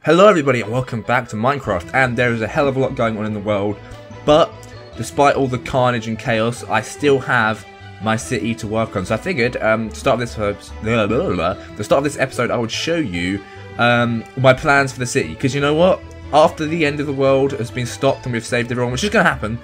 Hello everybody and welcome back to Minecraft, and there is a hell of a lot going on in the world, but despite all the carnage and chaos, I still have my city to work on. So I figured the start of this episode I would show you my plans for the city, because you know what? After the end of the world has been stopped and we've saved everyone, which is going to happen,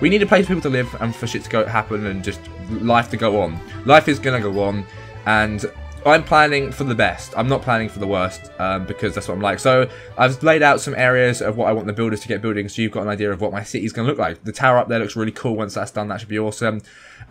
we need a place for people to live and for shit to happen and just life to go on. Life is going to go on, and I'm planning for the best. I'm not planning for the worst, because that's what I'm like. So I've laid out some areas of what I want the builders to get building, so you've got an idea of what my city's going to look like. The tower up there looks really cool. Once that's done, that should be awesome.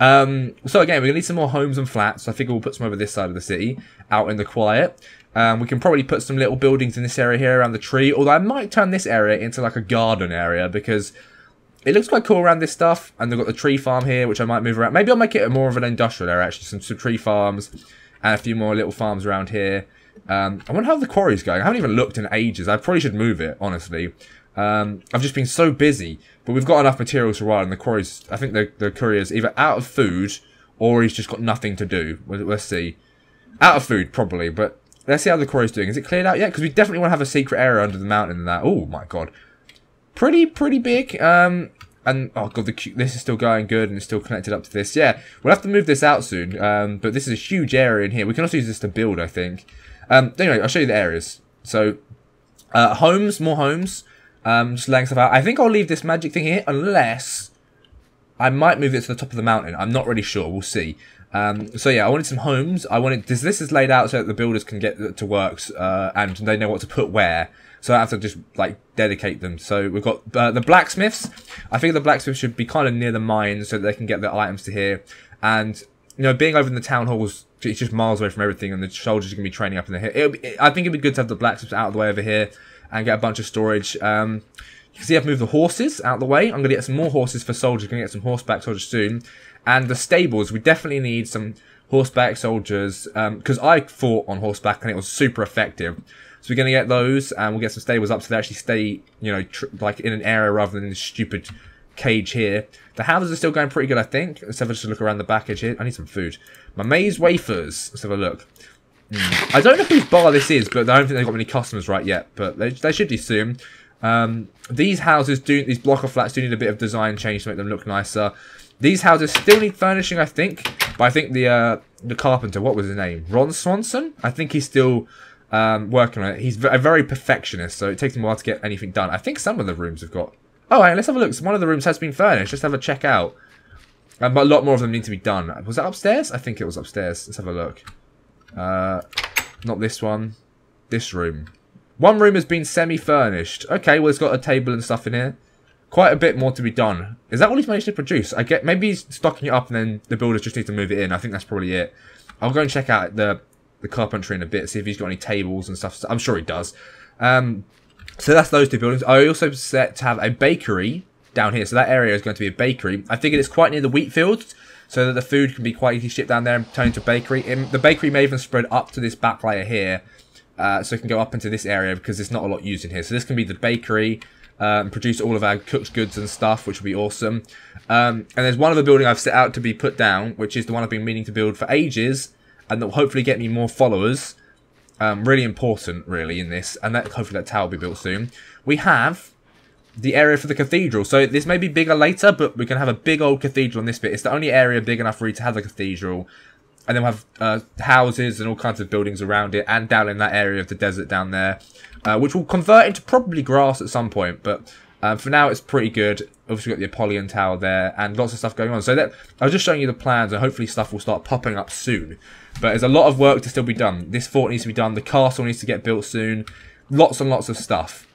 So again, we're going to need some more homes and flats. So I figure we'll put some over this side of the city, out in the quiet. We can probably put some little buildings in this area here around the tree, although I might turn this area into like a garden area, because it looks quite cool around this stuff. And they've got the tree farm here, which I might move around. Maybe I'll make it more of an industrial area, actually. Some tree farms and a few more little farms around here. I wonder how the quarry's going. I haven't even looked in ages. I probably should move it, honestly. I've just been so busy. But we've got enough materials for a while, and the quarry's... I think the courier's either out of food, or he's just got nothing to do. Let's see. Out of food, probably, but let's see how the quarry's doing. Is it cleared out yet? Because we definitely want to have a secret area under the mountain and that. Oh, my God. Pretty big. And, oh god, this is still going good, and it's still connected up to this. Yeah, we'll have to move this out soon, but this is a huge area in here. We can also use this to build, I think. Anyway, I'll show you the areas. So, homes, more homes. Just laying stuff out. I think I'll leave this magic thing here, unless I might move it to the top of the mountain. I'm not really sure. We'll see. So yeah, I wanted some homes. This is laid out so that the builders can get to work, and they know what to put where. So I have to just, like, dedicate them. So we've got the blacksmiths. I think the blacksmiths should be kind of near the mines so that they can get their items to here. And, you know, being over in the town halls, it's just miles away from everything, and the soldiers are going to be training up in the hill. I think it'd be good to have the blacksmiths out of the way over here and get a bunch of storage. You can see I've moved the horses out of the way. I'm going to get some more horses for soldiers. Going to get some horseback soldiers soon. And the stables, we definitely need some horseback soldiers, because I fought on horseback and it was super effective. So we're going to get those, and we'll get some stables up so they actually stay, you know, like in an area rather than in this stupid cage here. The houses are still going pretty good, I think. Let's have a look around the back edge here. I need some food. My maize wafers. Let's have a look. I don't know whose bar this is, but I don't think they've got many customers right yet. But they should be soon. These houses these block of flats do need a bit of design change to make them look nicer. These houses still need furnishing, I think. But I think the carpenter, what was his name? Ron Swanson? I think he's still working on it. He's a very perfectionist, so it takes him a while to get anything done. I think some of the rooms have got... Oh, hey, let's have a look. One of the rooms has been furnished. Let's have a check out. But a lot more of them need to be done. Was that upstairs? I think it was upstairs. Let's have a look. Not this one. This room. One room has been semi-furnished. Okay, well, it's got a table and stuff in here. Quite a bit more to be done. Is that what he's managed to produce? Maybe he's stocking it up and then the builders just need to move it in. I think that's probably it. I'll go and check out the carpentry in a bit, see if he's got any tables and stuff. I'm sure he does. So that's those two buildings. I also set to have a bakery down here. So that area is going to be a bakery. I figured it's quite near the wheat fields, so that the food can be quite easily shipped down there and turned into a bakery. The bakery may even spread up to this back layer here, so it can go up into this area because there's not a lot used in here. So this can be the bakery, and produce all of our cooked goods and stuff, which will be awesome. And there's one other building I've set out to be put down, which is the one I've been meaning to build for ages, and that will hopefully get me more followers. Really important, really, in this. And hopefully that tower will be built soon. We have the area for the cathedral. So this may be bigger later, but we can have a big old cathedral on this bit. It's the only area big enough for you to have a cathedral. And then we'll have houses and all kinds of buildings around it, and down in that area of the desert down there, which will convert into probably grass at some point. But for now, it's pretty good. Obviously, we've got the Apollyon Tower there, and lots of stuff going on. So I was just showing you the plans, and hopefully stuff will start popping up soon. But there's a lot of work to still be done. This fort needs to be done. The castle needs to get built soon. Lots and lots of stuff.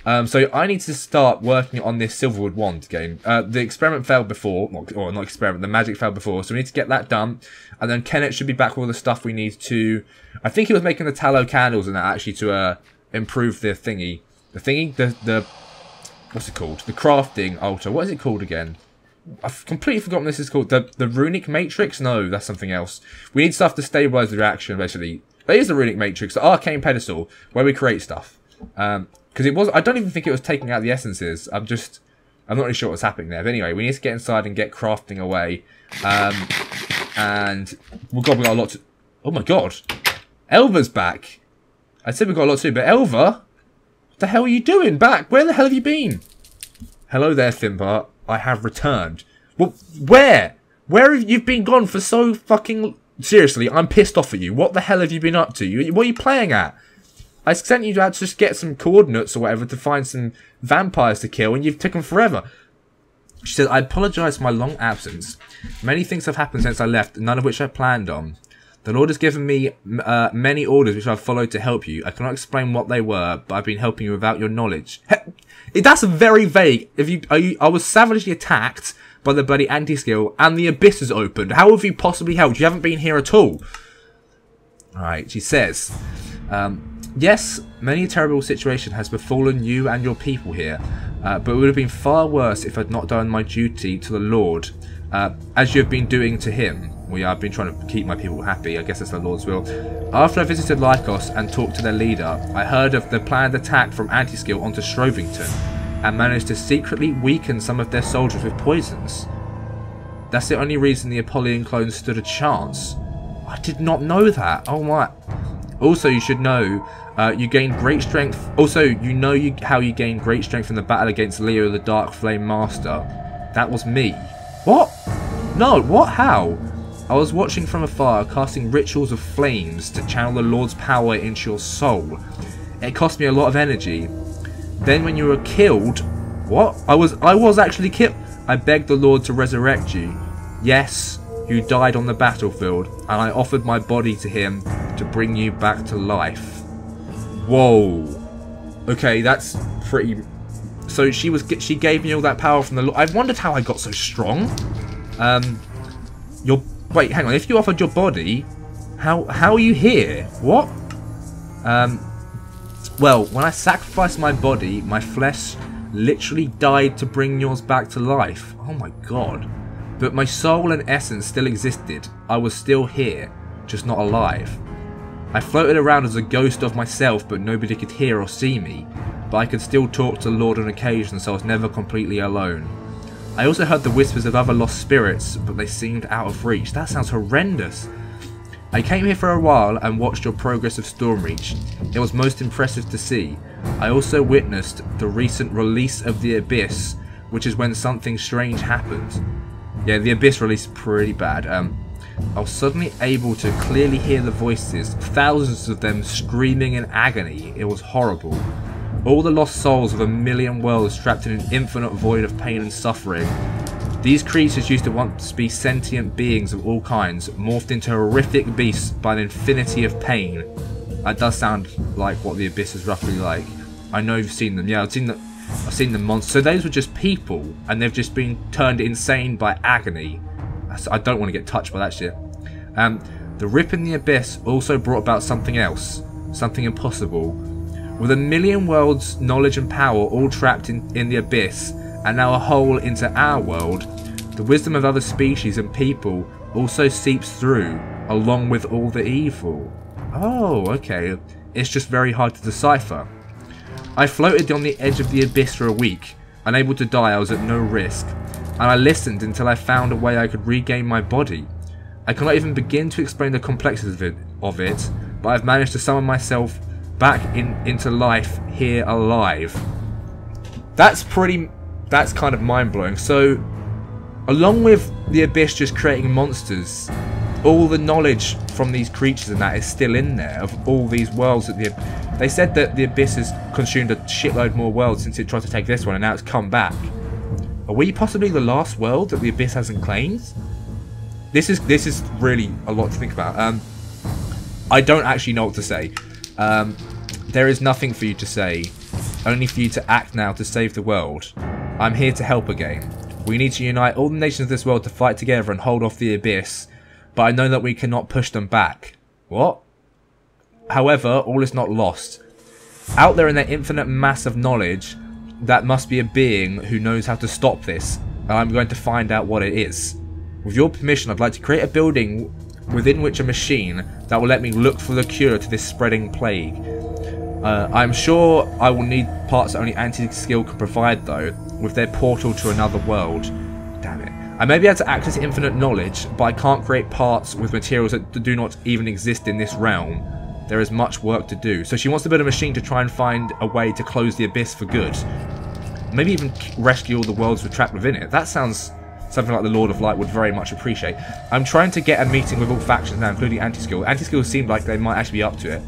So I need to start working on this Silverwood Wand game. The experiment failed before, or not experiment, the magic failed before. So we need to get that done. And then Kenneth should be back with all the stuff we need to... I think he was making the tallow candles and that, actually, to improve the thingy. The what's it called? The crafting altar. What is it called again? I've completely forgotten what this is called. The runic matrix? No, that's something else. We need stuff to stabilize the reaction, basically. That is the runic matrix, the arcane pedestal, where we create stuff. Because it was... I don't even think it was taking out the essences. I'm not really sure what's happening there. But anyway, we need to get inside and get crafting away. And... we got a lot to... Oh my god. Elva's back. I said we got a lot to do, but Elva... What the hell are you doing back? Where the hell have you been? Hello there, Finbar. I have returned. Well, where? Where have you been gone for so fucking... Seriously, I'm pissed off at you. What the hell have you been up to? What are you playing at? I sent you out to just get some coordinates or whatever to find some vampires to kill, and you've taken forever. She said, I apologise for my long absence. Many things have happened since I left, none of which I planned on. The Lord has given me many orders which I've followed to help you. I cannot explain what they were, but I've been helping you without your knowledge. That's very vague. I was savagely attacked by the bloody anti-skill, and the abyss is opened. How have you possibly helped? You haven't been here at all. Alright, she says, yes, many a terrible situation has befallen you and your people here, but it would have been far worse if I'd not done my duty to the Lord, as you have been doing to him. Well, yeah, I've been trying to keep my people happy. I guess that's the Lord's will. After I visited Lycos and talked to their leader, I heard of the planned attack from Antiskill onto Strovington, and managed to secretly weaken some of their soldiers with poisons. That's the only reason the Apollyon clones stood a chance. I did not know that. Oh my. Also, you should know, you gained great strength. Also, you know how you gained great strength in the battle against Leo the Dark Flame Master. That was me. What? No, what? How? I was watching from afar, casting rituals of flames to channel the Lord's power into your soul. It cost me a lot of energy. Then when you were killed... What? I was actually killed. I begged the Lord to resurrect you. Yes, you died on the battlefield, and I offered my body to him to bring you back to life. Whoa. Okay, that's pretty... So she gave me all that power from the Lord. I've wondered how I got so strong. Wait, hang on. If you offered your body, how are you here? What? Well, when I sacrificed my body, my flesh literally died to bring yours back to life. Oh my god. But my soul and essence still existed. I was still here, just not alive. I floated around as a ghost of myself, but nobody could hear or see me. But I could still talk to the Lord on occasion, so I was never completely alone. I also heard the whispers of other lost spirits, but they seemed out of reach. That sounds horrendous. I came here for a while and watched your progress of Stormreach. It was most impressive to see. I also witnessed the recent release of the Abyss, which is when something strange happened. Yeah, the Abyss release is pretty bad. I was suddenly able to clearly hear the voices, thousands of them screaming in agony. It was horrible. All the lost souls of a million worlds trapped in an infinite void of pain and suffering. These creatures used to once be sentient beings of all kinds, morphed into horrific beasts by an infinity of pain. That does sound like what the Abyss is roughly like. I know you've seen them. Yeah, I've seen the monsters. So those were just people, and they've just been turned insane by agony. I don't want to get touched by that shit. The rip in the Abyss also brought about something else, something impossible. With a million worlds, knowledge and power all trapped in the Abyss, and now a hole into our world, the wisdom of other species and people also seeps through, along with all the evil. Oh, okay. It's just very hard to decipher. I floated on the edge of the Abyss for a week. Unable to die, I was at no risk. And I listened until I found a way I could regain my body. I cannot even begin to explain the complexities of it, but I've managed to summon myself back into life here alive. That's kind of mind-blowing. So, along with the Abyss just creating monsters, all the knowledge from these creatures and that is still in there, of all these worlds that they said that the Abyss has consumed a shitload more worlds since it tried to take this one, and now it's come back. Are we possibly the last world that the Abyss hasn't claimed? This is really a lot to think about. I don't actually know what to say. There is nothing for you to say, only for you to act now to save the world. I'm here to help again. We need to unite all the nations of this world to fight together and hold off the Abyss, but I know that we cannot push them back. What? However, all is not lost. Out there in that infinite mass of knowledge, that must be a being who knows how to stop this, and I'm going to find out what it is. With your permission, I'd like to create a building within which a machine that will let me look for the cure to this spreading plague. I'm sure I will need parts that only Anti-Skill can provide though, with their portal to another world. Damn it. I may be able to access infinite knowledge, but I can't create parts with materials that do not even exist in this realm. there is much work to do. So she wants to build a machine to try and find a way to close the abyss for good. Maybe even rescue all the worlds we're trapped within it. That sounds something like the Lord of Light would very much appreciate. I'm trying to get a meeting with all factions now, including Anti-Skill. Anti-Skill seemed like they might actually be up to it.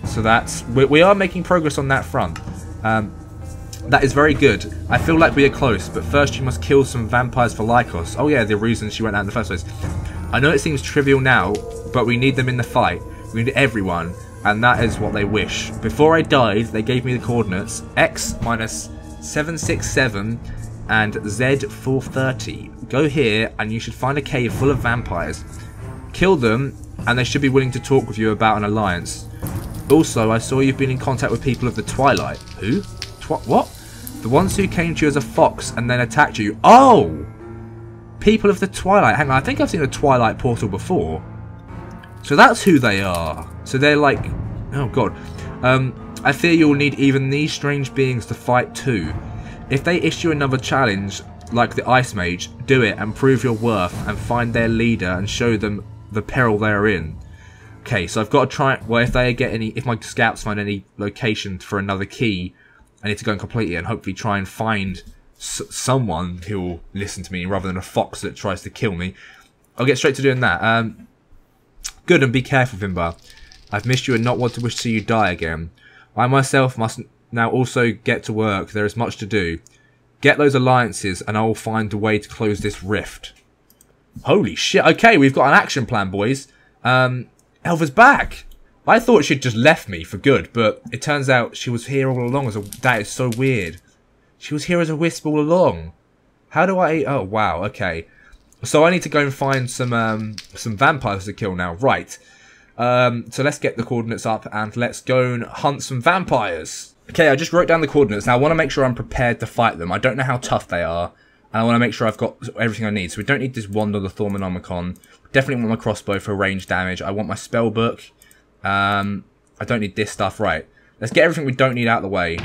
So that's... We are making progress on that front. That is very good. I feel like we are close, but first you must kill some vampires for Lycos. Oh yeah, the reason she went out in the first place. I know it seems trivial now, but we need them in the fight. We need everyone, and that is what they wish. Before I died, they gave me the coordinates X minus 767 and Z 430. Go here, and you should find a cave full of vampires. Kill them, and they should be willing to talk with you about an alliance. Also, I saw you've been in contact with people of the Twilight. Who? What? The ones who came to you as a fox and then attacked you. Oh! People of the Twilight. Hang on, I think I've seen a Twilight portal before. So that's who they are. So they're like... Oh, God. I fear you will need even these strange beings to fight too. If they issue another challenge, like the Ice Mage, do it and prove your worth and find their leader and show them the peril they are in. Okay, so I've got to try... Well, if they get any... If my scouts find any location for another key, I need to go and complete it and hopefully try and find someone who will listen to me rather than a fox that tries to kill me. I'll get straight to doing that. Good, and be careful, Vimba. I've missed you and not want to wish to see you die again. I myself must now also get to work. There is much to do. Get those alliances and I will find a way to close this rift. Holy shit. Okay, we've got an action plan, boys. Elva's back. I thought she'd just left me for good, but it turns out she was here all along. That is so weird. She was here as a wisp all along. How do I... Oh, wow, okay. So I need to go and find some vampires to kill now. Right. So let's get the coordinates up and let's go and hunt some vampires. Okay, I just wrote down the coordinates. Now I want to make sure I'm prepared to fight them. I don't know how tough they are. And I want to make sure I've got everything I need. So we don't need this wand or the Thormonomicon. Definitely want my crossbow for range damage. I want my spell book. I don't need this stuff. Right. Let's get everything we don't need out of the way.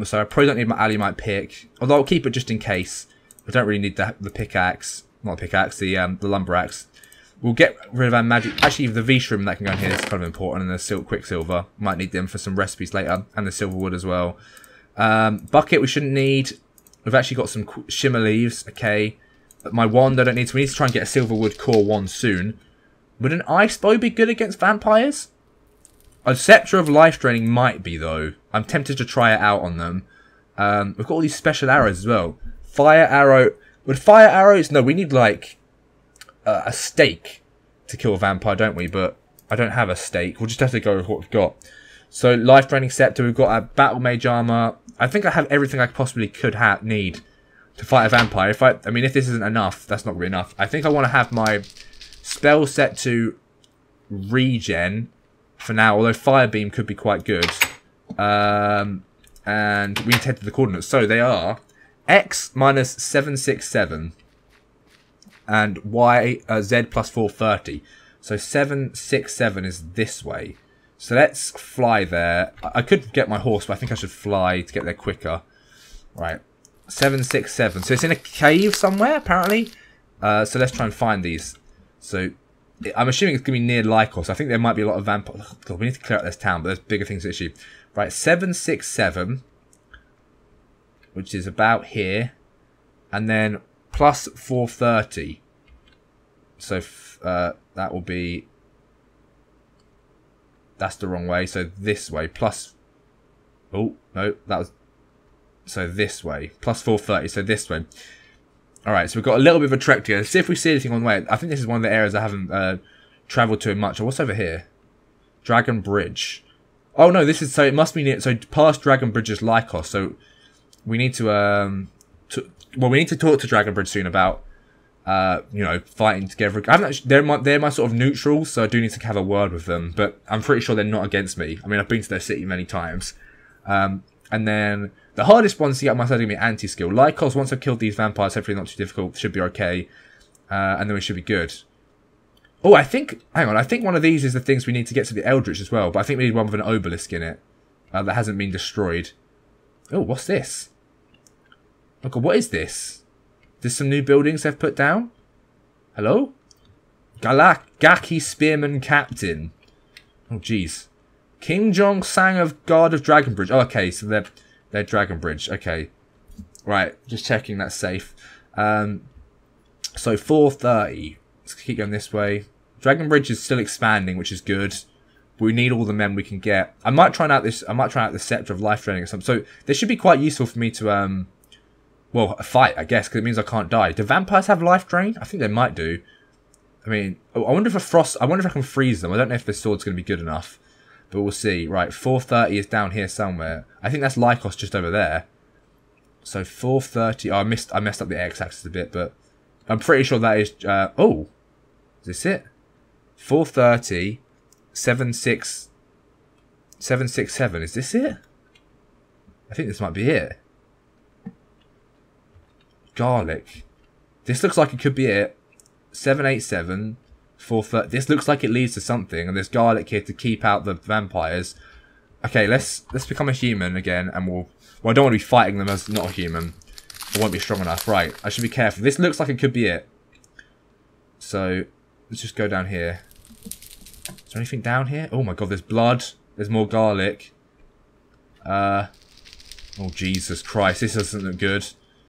So I probably don't need my Alumite pick. Although I'll keep it just in case. I don't really need the pickaxe. Not the pickaxe, the lumber axe. We'll get rid of our magic. Actually, the V-shroom that can go in here is kind of important. And the quicksilver. Might need them for some recipes later. And the silverwood as well. Bucket we shouldn't need. We've actually got some shimmer leaves. Okay. But my wand I don't need. So we need to try and get a silverwood core wand soon. Would an ice bow be good against vampires? A scepter of life draining might be, though. I'm tempted to try it out on them. We've got all these special arrows as well. Fire arrow. Would fire arrows... No, we need, like, a stake to kill a vampire, don't we? But I don't have a stake. We'll just have to go with what we've got. So, life draining scepter. We've got a battle mage armor. I think I have everything I possibly could need to fight a vampire. I mean, if this isn't enough, that's not really enough. I think I want to have my spell set to regen for now, although fire beam could be quite good. And we need to head to the coordinates. So they are X minus 767 and Y Z plus 430. So 767 is this way. So let's fly there. I could get my horse, but I think I should fly to get there quicker. Right. 767. So it's in a cave somewhere, apparently. So let's try and find these. So I'm assuming it's going to be near Lycos. I think there might be a lot of vampires. Oh, God, we need to clear out this town, but there's bigger things to issue. Right, 767, which is about here, and then plus 430. So that will be... That's the wrong way. So this way, plus... Oh, no, that was... So this way, plus 430, so this way. Alright, so we've got a little bit of a trek to go. Let's see if we see anything on the way. I think this is one of the areas I haven't travelled to much. Oh, what's over here? Dragon Bridge. Oh, no, this is... So it must be near... So past Dragon Bridge is Lycos. So we need to... well, we need to talk to Dragon Bridge soon about... you know, fighting together. I haven't actually, they're my sort of neutrals, so I do need to have a word with them. But I'm pretty sure they're not against me. I mean, I've been to their city many times. And then... The hardest ones to get on my side are going to be anti-skill. Lycos, once I've killed these vampires, hopefully not too difficult, should be okay. And then we should be good. Oh, I think... Hang on, I think one of these is the things we need to get to the Eldritch as well. But I think we need one with an obelisk in it. That hasn't been destroyed. Oh, what's this? Oh God, what is this? There's some new buildings they've put down? Hello? Gaki Spearman Captain. Oh, jeez. King Jong Sang of Guard of Dragonbridge. Oh, okay, so they're Dragonbridge. Okay. Right, just checking that's safe. So 430. Let's keep going this way. Dragonbridge is still expanding, which is good. But we need all the men we can get. I might try out the Scepter of Life Draining or something. So this should be quite useful for me to well, fight, I guess, because it means I can't die. Do vampires have life drain? I think they might do. I mean, I wonder if I wonder if I can freeze them. I don't know if the sword's going to be good enough. But we'll see. Right, 430 is down here somewhere. I think that's Lycos just over there. So 430. Oh, I messed up the x-axis a bit, but I'm pretty sure that is. Oh, is this it? 430, 767. Is this it? I think this might be it. Garlic. This looks like it could be it. 787. 430. This looks like it leads to something, and there's garlic here to keep out the vampires. Okay, let's become a human again, and well, I don't want to be fighting them as not a human. I won't be strong enough. Right, I should be careful. This looks like it could be it. So let's just go down here. Is there anything down here? Oh my god, there's blood. There's more garlic. Oh Jesus Christ, this doesn't look good.